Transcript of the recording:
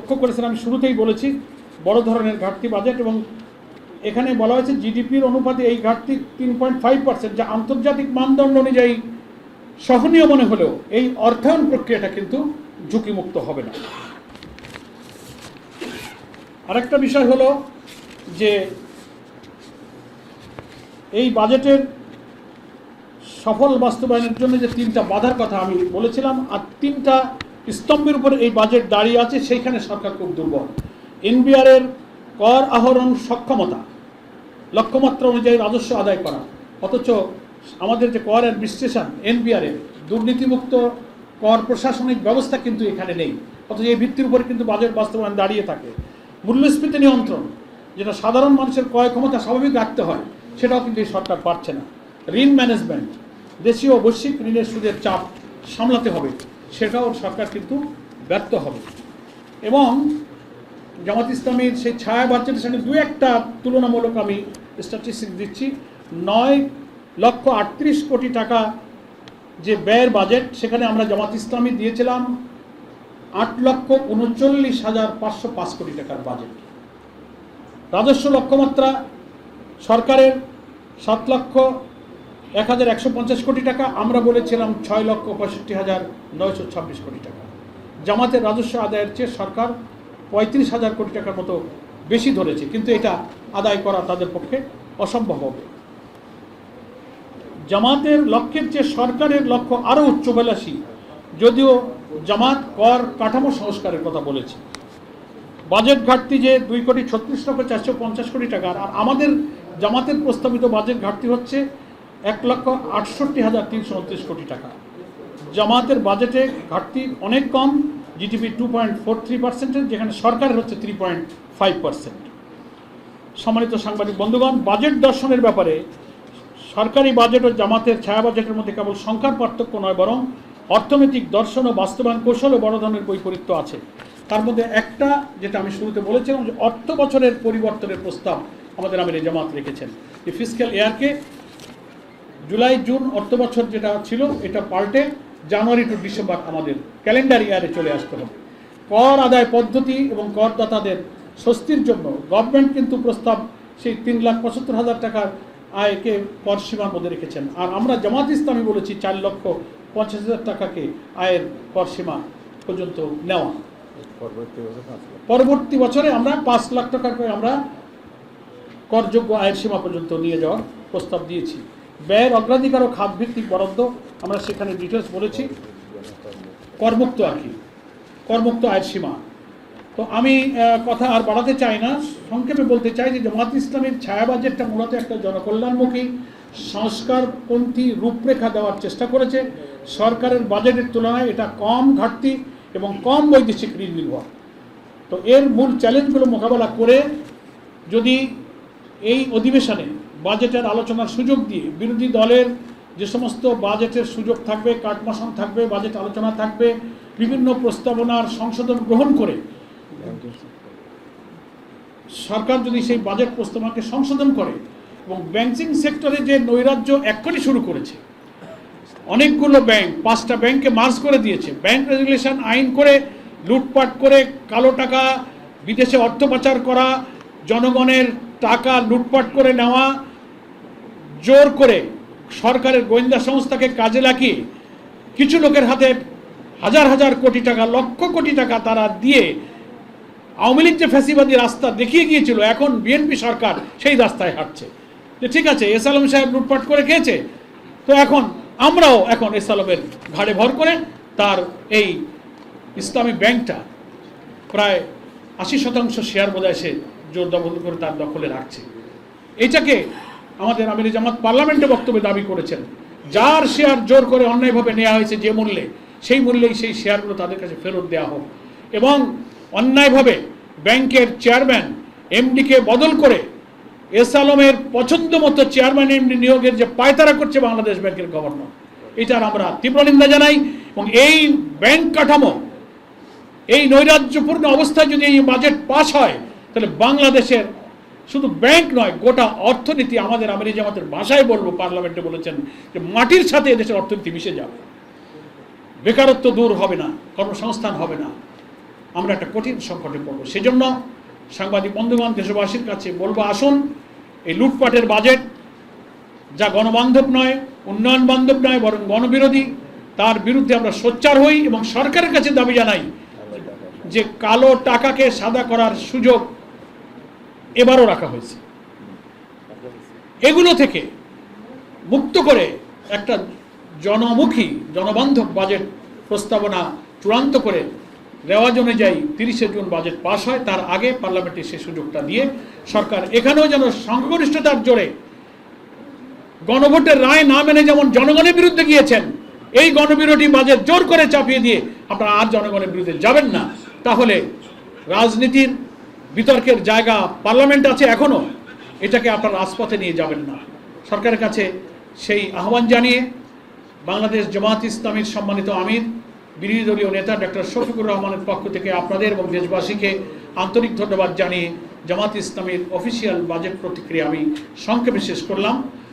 লক্ষ্য করেছেন আমি শুরুতেই বলেছি বড় ধরনের ঘাটতি বাজেট, এবং এখানে বলা হয়েছে জিডিপির অনুপাতে এই ঘাটতি 3.5%, যা আন্তর্জাতিক মানদণ্ড অনুযায়ী সহনীয় মনে হলেও এই অর্থায়ন প্রক্রিয়াটা কিন্তু ঝুঁকিমুক্ত হবে না। আরেকটা বিষয় হলো যে এই বাজেটের সফল বাস্তবায়নের জন্য যে 3টা বাধার কথা আমি বলেছিলাম, আর 3টা স্তম্ভের উপরে এই বাজেট দাঁড়িয়ে আছে, সেইখানে সরকার খুব দুর্বল। এনবিআর এর কর আহরণ সক্ষমতা, লক্ষ্যমাত্রা অনুযায়ী রাজস্ব আদায় করা, অথচ আমাদের যে কর অ্যাডমিনিস্ট্রেশন এনবিআর এর দুর্নীতিমুক্ত কর প্রশাসনিক ব্যবস্থা কিন্তু এখানে নেই, অথচ এই ভিত্তির উপরে কিন্তু বাজেট বাস্তবায়ন দাঁড়িয়ে থাকে। মূল্যস্ফীতি নিয়ন্ত্রণ, যেটা সাধারণ মানুষের ক্রয় ক্ষমতা স্বাভাবিক রাখতে হয়, সেটাও কিন্তু এই সরকার পারছে না। ঋণ ম্যানেজমেন্ট, দেশীয় ও বৈশ্বিক ঋণের সুদের চাপ সামলাতে হবে, সেটাও সরকার কিন্তু ব্যর্থ হবে। এবং জামাত ইসলামীর সেই ছায়া বাজেটের সঙ্গে দু একটা তুলনামূলক আমি স্ট্যাটিস্টিক্স দিচ্ছি। 9,38 কোটি টাকা যে ব্যয়ের বাজেট, সেখানে আমরা জামাত ইসলামী দিয়েছিলাম 8,39,505 কোটি টাকার বাজেট। রাজস্ব লক্ষ্যমাত্রা সরকারের 7,01,150 কোটি টাকা, আমরা বলেছিলাম 6,65,926 কোটি টাকা। জামাতের রাজস্ব আদায়ের চেয়ে সরকার 35,000 কোটি টাকার মতো বেশি ধরেছে, কিন্তু এটা আদায় করা তাদের পক্ষে অসম্ভব হবে। জামাতের লক্ষ্যের চেয়ে সরকারের লক্ষ্য আরও উচ্চবিলাসী, যদিও জামাত কর কাঠামো সংস্কারের কথা বলেছে। বাজেট ঘাটতি যে 2,36,450 কোটি টাকার, আর আমাদের জামাতের প্রস্তাবিত বাজেট ঘাটতি হচ্ছে 1,68,329 কোটি টাকা। জামাতের বাজেটে ঘাটতি অনেক কম, জিডিপি 2.43%, যেখানে সরকারের হচ্ছে 3.5%। সম্মানিত সাংবাদিক বন্ধুগণ, বাজেট দর্শনের ব্যাপারে সরকারি বাজেট ও জামাতের ছায়া বাজেটের মধ্যে কেবল সংখ্যার পার্থক্য নয়, বরং অর্থনৈতিক দর্শন ও বাস্তবায়ন কৌশলও বড় ধরনের বৈপরীত্য আছে। তার মধ্যে একটা, যেটা আমি শুরুতে বলেছিলাম, যে অর্থ বছরের পরিবর্তনের প্রস্তাব আমাদের আমিরে জামাত রেখেছেন। এই ফিসক্যাল ইয়ারকে জুলাই জুন অর্থ বছর যেটা ছিল, এটা পাল্টে জানুয়ারি টু ডিসেম্বর আমাদের ক্যালেন্ডার ইয়ারে চলে আসতে হবে। কর আদায় পদ্ধতি এবং করদাতাদের স্বস্তির জন্য গভর্নমেন্ট কিন্তু প্রস্তাব সেই 3,75,000 টাকার আয়কে কর সীমার মধ্যে রেখেছেন, আর আমরা জামাত ইসলামী বলেছি 4,50,000 টাকাকে আয়ের কর সীমা পর্যন্ত নেওয়া। পরবর্তী বছরে আমরা 5 লাখ টাকা করে আমরা করযোগ্য আয়ের সীমা পর্যন্ত নিয়ে যাওয়ার প্রস্তাব দিয়েছি। ব্যয়ের অগ্রাধিকার ও খাতভিত্তিক বরাদ্দ আমরা সেখানে ডিটেলস বলেছি। করমুক্ত আর কি, করমুক্ত আয়ের সীমা। তো আমি কথা আর বাড়াতে চাই না, সংক্ষেপে বলতে চাই যে জামাত ইসলামের ছায়া বাজেটটা মূলত একটা জনকল্যাণমুখী সংস্কারপন্থী রূপরেখা দেওয়ার চেষ্টা করেছে। সরকারের বাজেটের তুলনায় এটা কম ঘাটতি এবং কম বৈদেশিক ঋণ নির্ভর। তো এর মূল চ্যালেঞ্জগুলো মোকাবেলা করে যদি এই অধিবেশনে বাজেটের আলোচনার সুযোগ দিয়ে বিরোধী দলের যে সমস্ত বাজেটের সুযোগ থাকবে, কাটমাশন থাকবে, বাজেট আলোচনা থাকবে, বিভিন্ন প্রস্তাবনার সংশোধন গ্রহণ করে সরকার যদি সেই বাজেট প্রস্তাবনাকে সংশোধন করে, এবং ব্যাংকিং সেক্টরে যে নৈরাজ্য এক্ষুনি শুরু করেছে, অনেকগুলো ব্যাংক 5টা ব্যাংকে মার্জ করে দিয়েছে, ব্যাংক রেগুলেশন আইন করে লুটপাট করে কালো টাকা বিদেশে অর্থ পাচার করা, জনগণের টাকা লুটপাট করে নেওয়া, জোর করে সরকারের গোয়েন্দা সংস্থাকে কাজে লাগিয়ে কিছু লোকের হাতে হাজার হাজার কোটি টাকা, লক্ষ কোটি টাকা তারা দিয়ে আওয়ামী লীগ যে ফ্যাসিবাদী রাস্তা দেখিয়ে গিয়েছিল, এখন বিএনপি সরকার সেই রাস্তায় হাঁটছে। যে ঠিক আছে, এস আলম সাহেব লুটপাট করে খেয়েছে, তো আমরাও এখন এস আলমের ঘাড়ে ভর করে তার এই ইসলামী ব্যাংকটা প্রায় 80% শেয়ার বোধহয় সে জোর দখল করে তার দখলে রাখছে। এইটাকে আমাদের আমিরে জামাত পার্লামেন্টে বক্তব্যে দাবি করেছেন, যার শেয়ার জোর করে অন্যায়ভাবে নেওয়া হয়েছে যে মূল্যে, সেই মূল্যেই সেই শেয়ারগুলো তাদের কাছে ফেরত দেওয়া হোক, এবং অন্যায়ভাবে ব্যাংকের চেয়ারম্যান এমডিকে বদল করে এস আলমের পছন্দ মতো চেয়ারম্যান এমডি নিয়োগের যে পায়তারা করছে বাংলাদেশ ব্যাংকের গভর্নর, এটার আমরা তীব্র নিন্দা জানাই। এবং এই ব্যাংক কাঠামো এই নৈরাজ্যপূর্ণ অবস্থায় যদি এই বাজেট পাস হয়, তাহলে বাংলাদেশের শুধু ব্যাংক নয়, গোটা অর্থনীতি, আমাদের আমিরে জামাতের ভাষায় বলবো, পার্লামেন্টে বলেছেন যে মাটির সাথে এদেশের অর্থনীতি মিশে যাবে, বেকারত্ব দূর হবে না, কর্মসংস্থান হবে না, আমরা একটা কঠিন সংকটে পড়ব। সেজন্য সাংবাদিক বন্ধুগণ, দেশবাসীর কাছে বলবো, আসুন এই লুটপাটের বাজেট, যা গণবান্ধব নয়, উন্নয়ন বান্ধব নয়, বরং গণবিরোধী, তার বিরুদ্ধে আমরা সোচ্চার হই এবং সরকারের কাছে দাবি জানাই যে কালো টাকাকে সাদা করার সুযোগ এবারও রাখা হয়েছে। এগুলো থেকে মুক্ত করে একটা জনমুখী জনবান্ধব বাজেট প্রস্তাবনা চূড়ান্ত করে রেওয়াজ অনুযায়ী 30শে জুন বাজেট পাস হয়, তার আগে পার্লামেন্টে সে সুযোগটা দিয়ে সরকার এখানেও যেন সংখ্যাগরিষ্ঠতার জোরে গণভোটের রায় না মেনে যেমন জনগণের বিরুদ্ধে গিয়েছেন, এই গণবিরোধী বাজেট জোর করে চাপিয়ে দিয়ে আপনারা আর জনগণের বিরুদ্ধে যাবেন না। তাহলে রাজনীতির বিতর্কের জায়গা পার্লামেন্ট আছে এখনো, এটাকে আপনারা রাজপথে নিয়ে যাবেন না। সরকারের কাছে সেই আহ্বান জানিয়ে বাংলাদেশ জামাত ইসলামীর সম্মানিত আমির, বিরোধী দলীয় নেতা ডক্টর শফিকুর রহমানের পক্ষ থেকে আপনাদের এবং দেশবাসীকে আন্তরিক ধন্যবাদ জানিয়ে জামাত ইসলামীর অফিসিয়াল বাজেট প্রতিক্রিয়া আমি সংক্ষেপে শেষ করলাম।